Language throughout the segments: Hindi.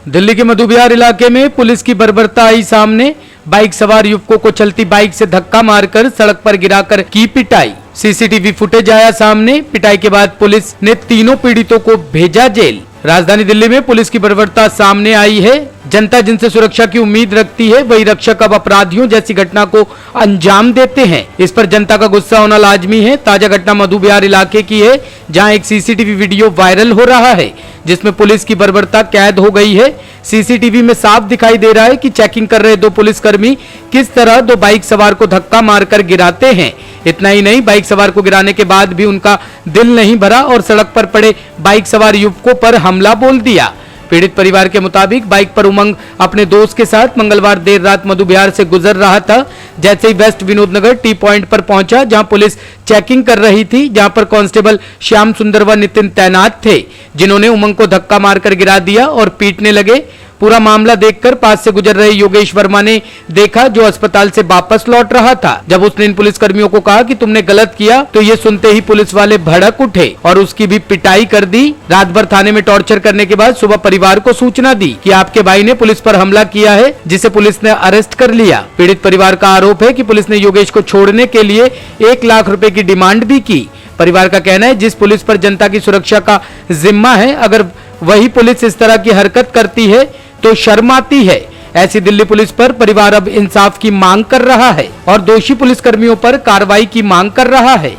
दिल्ली के मधुबिहार इलाके में पुलिस की बर्बरता आई सामने। बाइक सवार युवकों को चलती बाइक से धक्का मारकर सड़क पर गिराकर की पिटाई। सीसीटीवी फुटेज आया सामने। पिटाई के बाद पुलिस ने तीनों पीड़ितों को भेजा जेल। राजधानी दिल्ली में पुलिस की बर्बरता सामने आई है। जनता जिनसे सुरक्षा की उम्मीद रखती है वही रक्षक अब अपराधियों जैसी घटना को अंजाम देते हैं। इस पर जनता का गुस्सा होना लाजमी है। ताजा घटना मधुबिहार इलाके की है, जहां एक सीसीटीवी वीडियो वायरल हो रहा है जिसमें पुलिस की बर्बरता कैद हो गई है। सीसीटीवी में साफ दिखाई दे रहा है कि चेकिंग कर रहे दो पुलिसकर्मी किस तरह दो बाइक सवार को धक्का मारकर गिराते हैं। इतना ही नहीं, बाइक सवार को गिराने के बाद भी उनका दिल नहीं भरा और सड़क पर पड़े बाइक सवार युवकों पर हमला बोल दिया। पीड़ित परिवार के मुताबिक बाइक पर उमंग अपने दोस्त के साथ मंगलवार देर रात मधुबिहार से गुजर रहा था। जैसे ही वेस्ट विनोद नगर टी पॉइंट पर पहुंचा, जहां पुलिस चेकिंग कर रही थी, जहां पर कांस्टेबल श्याम सुंदर व नितिन तैनात थे, जिन्होंने उमंग को धक्का मारकर गिरा दिया और पीटने लगे। पूरा मामला देखकर पास से गुजर रहे योगेश वर्मा ने देखा, जो अस्पताल से वापस लौट रहा था। जब उसने इन पुलिसकर्मियों को कहा कि तुमने गलत किया, तो ये सुनते ही पुलिस वाले भड़क उठे और उसकी भी पिटाई कर दी। रात भर थाने में टॉर्चर करने के बाद सुबह परिवार को सूचना दी कि आपके भाई ने पुलिस पर हमला किया है, जिसे पुलिस ने अरेस्ट कर लिया। पीड़ित परिवार का आरोप है कि पुलिस ने योगेश को छोड़ने के लिए 1 लाख रुपए की डिमांड भी की। परिवार का कहना है, जिस पुलिस पर जनता की सुरक्षा का जिम्मा है, अगर वही पुलिस इस तरह की हरकत करती है तो शर्म आती है। ऐसी दिल्ली पुलिस पर परिवार अब इंसाफ की मांग कर रहा है और दोषी पुलिसकर्मियों पर कार्रवाई की मांग कर रहा है।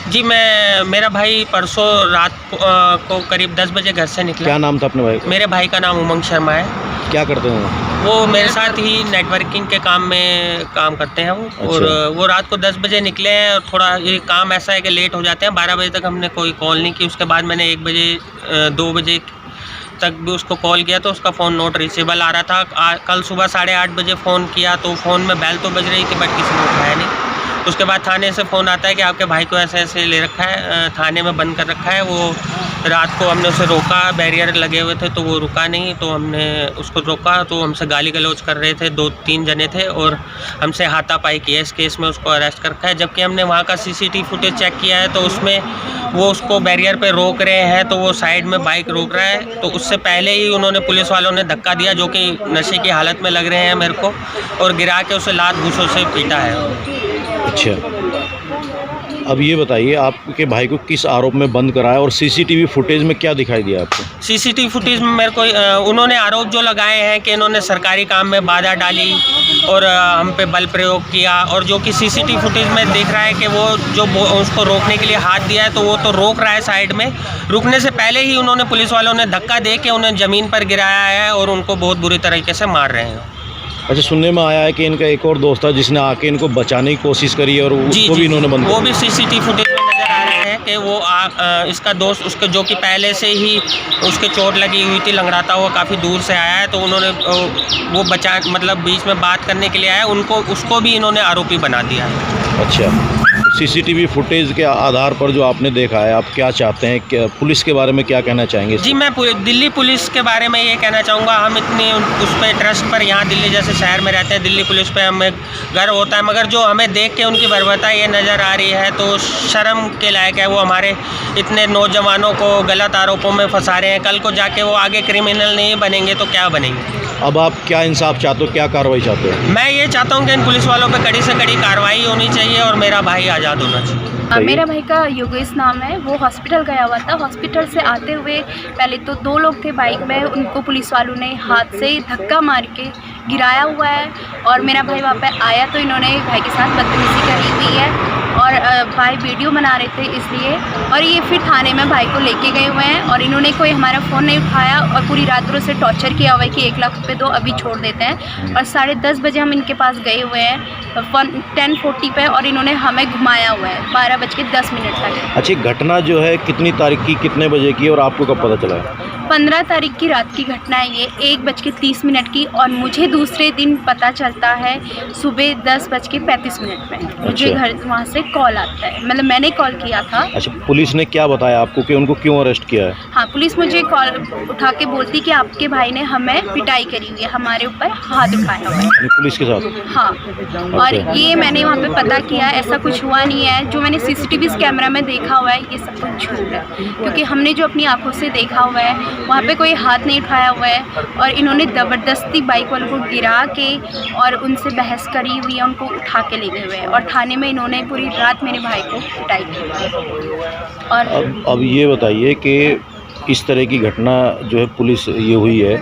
जी, मेरा भाई परसों रात को करीब 10 बजे घर से निकला। क्या नाम था अपने भाई का? मेरे भाई का नाम उमंग शर्मा है। क्या करते हैं वो मेरे साथ ही नेटवर्किंग के काम में काम करते हैं वो। अच्छा। और वो रात को 10 बजे निकले हैं और थोड़ा ये काम ऐसा है कि लेट हो जाते हैं। 12 बजे तक हमने कोई कॉल नहीं की। उसके बाद मैंने 1 बजे 2 बजे तक भी उसको कॉल किया तो उसका फ़ोन नॉट रीचेबल आ रहा था। कल सुबह 8:30 बजे फ़ोन किया तो फ़ोन में बेल तो बज रही थी, बट किसी ने उठाया नहीं। उसके बाद थाने से फ़ोन आता है कि आपके भाई को ऐसे ऐसे ले रखा है, थाने में बंद कर रखा है। वो रात को हमने उसे रोका, बैरियर लगे हुए थे तो वो रुका नहीं, तो हमने उसको रोका तो हमसे गाली गलौज कर रहे थे। 2-3 जने थे और हमसे हाथापाई की है। इस केस में उसको अरेस्ट कर रखा है। जबकि हमने वहाँ का सीसीटीवी फुटेज चेक किया है तो उसमें वो उसको बैरियर पे रोक रहे हैं तो वो साइड में बाइक रोक रहा है। तो उससे पहले ही उन्होंने पुलिस वालों ने धक्का दिया, जो कि नशे की हालत में लग रहे हैं मेरे को, और गिरा के उसे लात घूसों से पीटा है। अच्छा, अब ये बताइए आपके भाई को किस आरोप में बंद कराया और सीसीटीवी फुटेज में क्या दिखाई दिया आपको? सीसीटीवी फुटेज में मेरे को उन्होंने आरोप जो लगाए हैं कि इन्होंने सरकारी काम में बाधा डाली और हम पे बल प्रयोग किया, और जो कि सीसीटीवी फुटेज में दिख रहा है कि वो जो उसको रोकने के लिए हाथ दिया है तो वो तो रोक रहा है साइड में। रुकने से पहले ही उन्होंने पुलिस वालों ने धक्का दे के उन्हें ज़मीन पर गिराया है और उनको बहुत बुरी तरीके से मार रहे हैं। अच्छा, सुनने में आया है कि इनका एक और दोस्त था जिसने आके इनको बचाने की कोशिश करी है और उसको भी इन्होंने बंद। वो भी सीसीटीवी फुटेज में नजर आ रहे हैं कि वो इसका दोस्त उसके, जो कि पहले से ही उसके चोट लगी हुई थी, लंगड़ाता हुआ काफ़ी दूर से आया है, तो उन्होंने वो बचा मतलब बीच में बात करने के लिए आया, उसको भी इन्होंने आरोपी बना दिया है। अच्छा, सीसीटीवी फुटेज के आधार पर जो आपने देखा है, आप क्या चाहते हैं, क्या पुलिस के बारे में क्या कहना चाहेंगे? जी, मैं दिल्ली पुलिस के बारे में ये कहना चाहूँगा, हम इतनी उस पर ट्रस्ट पर यहाँ दिल्ली जैसे शहर में रहते हैं, दिल्ली पुलिस पे हमें गर्व होता है, मगर जो हमें देख के उनकी बर्बरता ये नज़र आ रही है तो शर्म के लायक है। वो हमारे इतने नौजवानों को गलत आरोपों में फंसा रहे हैं। कल को जाके वो आगे क्रिमिनल नहीं बनेंगे तो क्या बनेंगे? अब आप क्या इंसाफ चाहते हो, क्या कार्रवाई चाहते हो? मैं ये चाहता हूँ कि इन पुलिस वालों पे कड़ी से कड़ी कार्रवाई होनी चाहिए और मेरा भाई आज़ाद होना चाहिए। मेरा भाई का योगेश नाम है। वो हॉस्पिटल गया हुआ था। हॉस्पिटल से आते हुए पहले तो 2 लोग थे बाइक में, उनको पुलिस वालों ने हाथ से धक्का मार के गिराया हुआ है और मेरा भाई वहाँ पे आया तो इन्होंने भाई के साथ बदतमीजी करी हुई है और भाई वीडियो बना रहे थे इसलिए, और ये फिर थाने में भाई को लेके गए हुए हैं और इन्होंने कोई हमारा फ़ोन नहीं उठाया और पूरी रात उसे टॉर्चर किया हुआ है कि 1 लाख रुपए दो, अभी छोड़ देते हैं। और 10:30 बजे हम इनके पास गए हुए हैं 10:40 पे और इन्होंने हमें घुमाया हुआ है 12:10 तक। अच्छी घटना जो है कितनी तारीख की, कितने बजे की, और आपको कब पता चला है? 15 तारीख की रात की घटना है ये, 1:30 की, और मुझे दूसरे दिन पता चलता है सुबह 10:35 में। मुझे घर वहाँ से कॉल आता है, मतलब मैंने कॉल किया था। अच्छा, पुलिस ने क्या बताया आपको कि उनको क्यों अरेस्ट किया है? हाँ, पुलिस मुझे कॉल उठा के बोलती कि आपके भाई ने हमें पिटाई करी हुई है, हमारे ऊपर हाथ उठाया हुआ है। पुलिस के साथ? हाँ, और ये मैंने वहाँ पे पता किया, ऐसा कुछ हुआ नहीं है। जो मैंने सीसीटीवी कैमरा में देखा हुआ है ये सब कुछ झूठ है, क्योंकि हमने जो अपनी आंखों से देखा हुआ है वहाँ पे कोई हाथ नहीं उठाया हुआ है और इन्होंने ज़बरदस्ती बाइक वालों को गिरा के और उनसे बहस करी हुई है, उनको उठा के ले गए हुए हैं और थाने में इन्होंने पूरी रात मेरे भाई को पिटाई की। और अब ये बताइए कि इस तरह की घटना जो है पुलिस ये हुई है,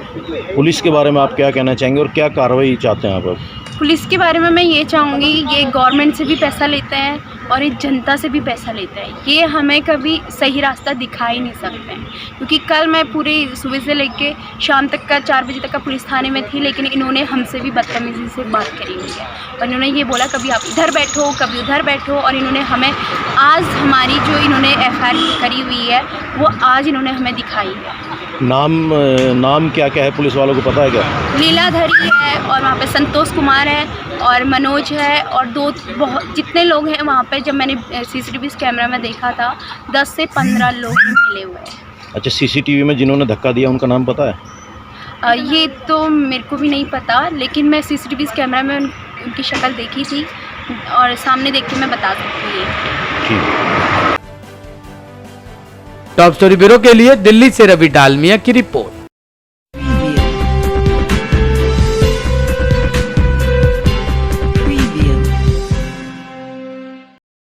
पुलिस के बारे में आप क्या कहना चाहेंगे और क्या कार्रवाई चाहते हैं आप अब? पुलिस के बारे में मैं ये चाहूँगी, ये गवर्नमेंट से भी पैसा लेते हैं और ये जनता से भी पैसा लेते हैं। ये हमें कभी सही रास्ता दिखा ही नहीं सकते हैं, क्योंकि कल मैं पूरे सुबह से लेके शाम तक का 4 बजे तक का पुलिस थाने में थी, लेकिन इन्होंने हमसे भी बदतमीज़ी से बात करी हुई है और इन्होंने ये बोला कभी आप इधर बैठो कभी उधर बैठो, और इन्होंने हमें आज हमारी जो इन्होंने FIR करी हुई है वो आज इन्होंने हमें दिखाई है। नाम क्या क्या है पुलिस वालों को पता है क्या? लीलाधरी है और वहाँ पे संतोष कुमार है और मनोज है और बहुत जितने लोग हैं वहाँ पे, जब मैंने CCTV कैमरा में देखा था 10 से 15 लोग मिले हुए हैं। अच्छा, CCTV में जिन्होंने धक्का दिया उनका नाम पता है? ये तो मेरे को भी नहीं पता, लेकिन मैं CCTV कैमरा में उनकी शक्ल देखी थी और सामने देख के मैं बता सकती हूँ। ठीक। टॉप स्टोरी ब्यूरो के लिए दिल्ली से रवि डालमिया की रिपोर्ट।